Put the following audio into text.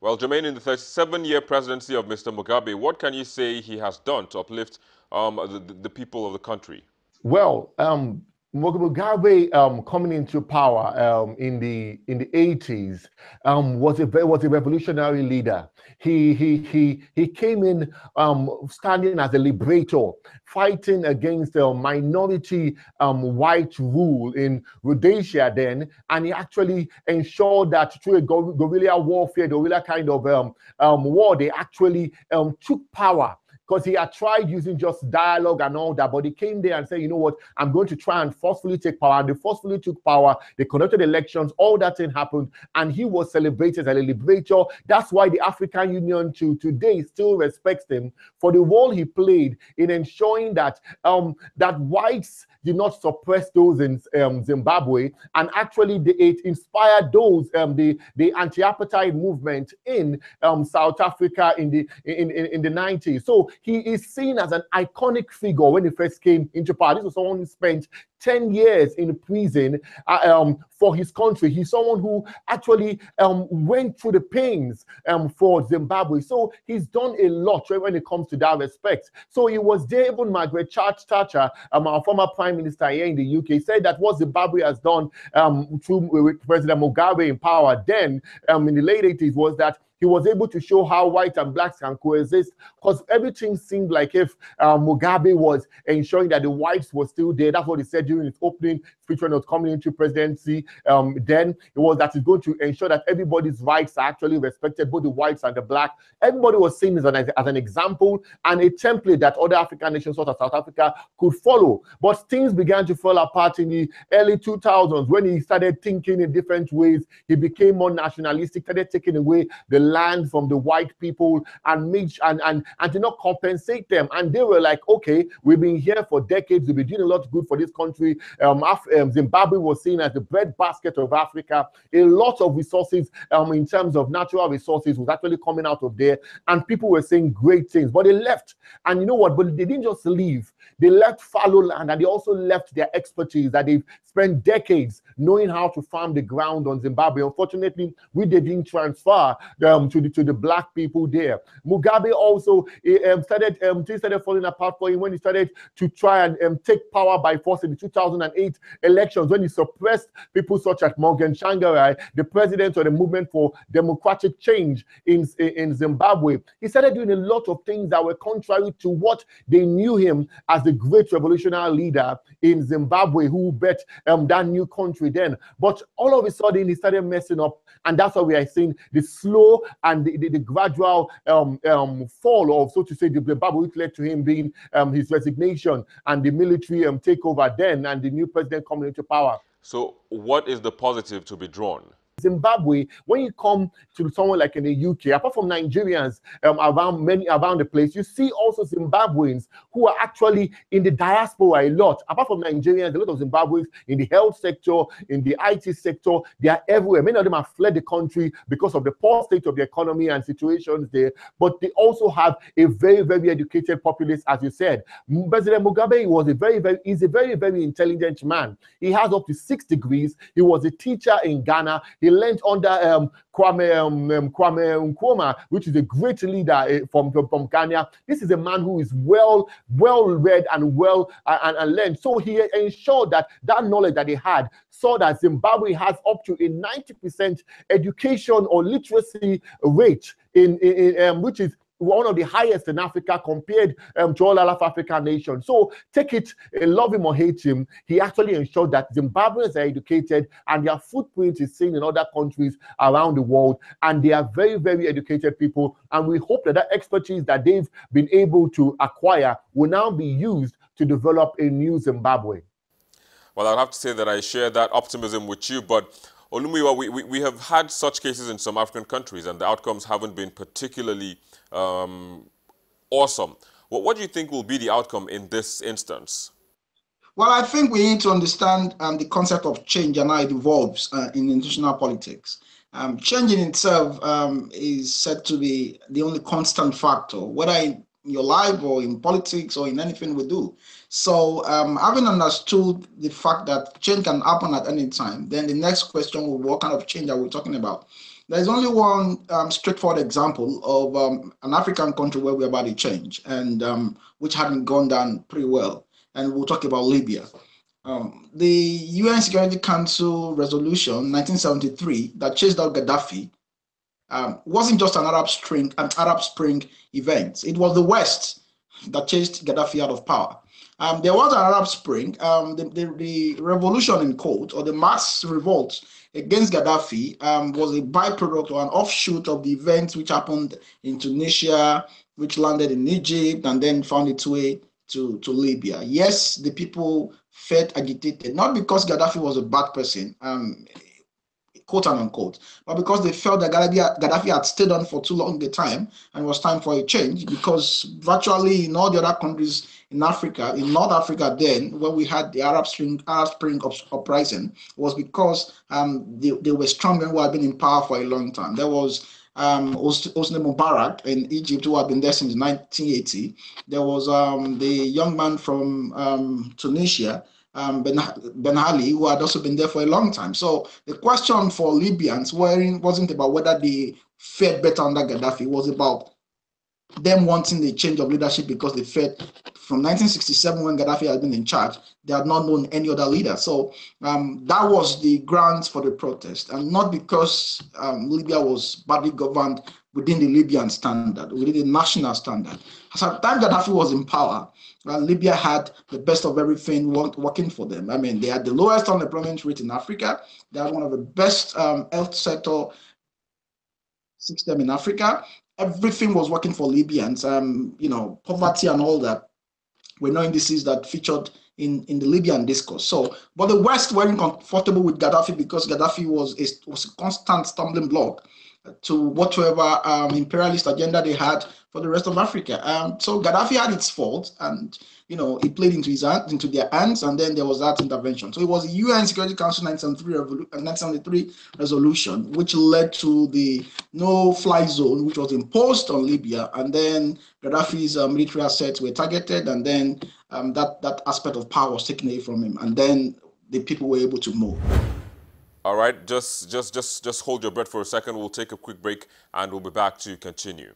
Well, Jermaine, in the 37-year presidency of Mr. Mugabe, what can you say he has done to uplift the people of the country? Well, Mugabe coming into power in the 80s was a revolutionary leader. He came in standing as a liberator, fighting against minority white rule in Rhodesia then, and he actually ensured that through a guerrilla warfare, guerrilla kind of war, they actually took power, because he had tried using just dialogue and all that, but he came there and said, you know what, I'm going to try and forcefully take power. And they forcefully took power. They conducted elections. All that thing happened, and he was celebrated as a liberator. That's why the African Union to today still respects him for the role he played in ensuring that that whites did not suppress those in Zimbabwe, and actually it inspired those the anti-apartheid movement in South Africa in the 90s. So he is seen as an iconic figure when he first came into power. This was someone who spent 10 years in prison for his country. He's someone who actually went through the pains for Zimbabwe. So he's done a lot when it comes to that respect. So he was there. Even Margaret Thatcher, our former prime minister here in the UK, said that what Zimbabwe has done with President Mugabe in power then in the late 80s was that he was able to show how white and blacks can coexist, because everything seemed like if Mugabe was ensuring that the whites were still there. That's what he said during his opening speech when he was coming into presidency. Then it was that he's going to ensure that everybody's rights are actually respected, both the whites and the black. Everybody was seen as an example and a template that other African nations, such as South Africa, could follow. But things began to fall apart in the early 2000s when he started thinking in different ways. He became more nationalistic, started taking away the land from the white people and did not compensate them. And they were like, okay, we've been here for decades, we've been doing a lot of good for this country. Zimbabwe was seen as the breadbasket of Africa. A lot of resources in terms of natural resources was actually coming out of there, and people were saying great things, but they left. And you know what, but they didn't just leave. They left fallow land, and they also left their expertise that they've spent decades knowing how to farm the ground on Zimbabwe. Unfortunately, we didn't transfer to the black people there. Mugabe also started falling apart for him when he started to try and take power by force in the 2008 elections, when he suppressed people such as Morgan Tsvangirai, the president of the Movement for Democratic Change in Zimbabwe. He started doing a lot of things that were contrary to what they knew him as the great revolutionary leader in Zimbabwe, who bet that new country then. But all of a sudden, he started messing up, and that's why we are seeing the slow and the gradual fall of, so to say, the Zimbabwe, which led to him being his resignation and the military takeover then, and the new president coming into power. So what is the positive to be drawn? Zimbabwe, when you come to somewhere like in the UK, apart from Nigerians around the place, you see also Zimbabweans who are actually in the diaspora a lot. Apart from Nigerians, a lot of Zimbabweans in the health sector, in the IT sector, they are everywhere. Many of them have fled the country because of the poor state of the economy and situations there. But they also have a very, very educated populace, as you said. President Mugabe was is a very, very intelligent man. He has up to 6 degrees. He was a teacher in Ghana. He learned under Kwame Nkrumah, which is a great leader from Ghana. This is a man who is well read and and learned. So he ensured that knowledge that he had saw that Zimbabwe has up to a 90% education or literacy rate which is one of the highest in Africa compared to all other African nations. So take it, love him or hate him, he actually ensured that Zimbabweans are educated and their footprint is seen in other countries around the world. And they are very, very educated people. And we hope that expertise that they've been able to acquire will now be used to develop a new Zimbabwe. Well, I'll have to say that I share that optimism with you, but Olumuyiwa, we have had such cases in some African countries and the outcomes haven't been particularly awesome. What do you think will be the outcome in this instance? Well, I think we need to understand the concept of change and how it evolves in international politics. Change in itself is said to be the only constant factor, whether in your life or in politics or in anything we do. So having understood the fact that change can happen at any time, then the next question will be what kind of change are we talking about? There's only one straightforward example of an African country where we're about to change, and which hadn't gone down pretty well. And we'll talk about Libya. The UN Security Council resolution 1973 that chased out Gaddafi wasn't just an Arab Spring event. It was the West that chased Gaddafi out of power. There was an Arab Spring. The revolution in quote, or the mass revolt against Gaddafi was a byproduct or an offshoot of the events which happened in Tunisia, which landed in Egypt and then found its way to Libya. Yes, the people felt agitated, not because Gaddafi was a bad person, quote and unquote, but because they felt that Gaddafi had stayed on for too long a time and it was time for a change, because virtually in all the other countries in Africa, in North Africa then, when we had the Arab Spring uprising, was because they were strong men who had been in power for a long time. There was Hosni Mubarak in Egypt, who had been there since 1980. There was the young man from Tunisia, Ben Ali, who had also been there for a long time. So the question for Libyans wasn't about whether they fared better under Gaddafi. It was about them wanting the change of leadership, because they felt from 1967, when Gaddafi had been in charge, they had not known any other leader. So that was the grounds for the protest, and not because Libya was badly governed within the Libyan standard, within the national standard. At the time Gaddafi was in power, Libya had the best of everything working for them. I mean, they had the lowest unemployment rate in Africa. They had one of the best health sector system in Africa. Everything was working for Libyans. Poverty and all that were not indices that featured in the Libyan discourse. So, but the West weren't comfortable with Gaddafi, because Gaddafi was a constant stumbling block to whatever imperialist agenda they had for the rest of Africa. So Gaddafi had its faults, and it played into their hands, and then there was that intervention. So it was the UN Security Council 1973 resolution which led to the no-fly zone, which was imposed on Libya, and then Gaddafi's military assets were targeted, and then that aspect of power was taken away from him, and then the people were able to move. All right, just hold your breath for a second. We'll take a quick break and we'll be back to continue.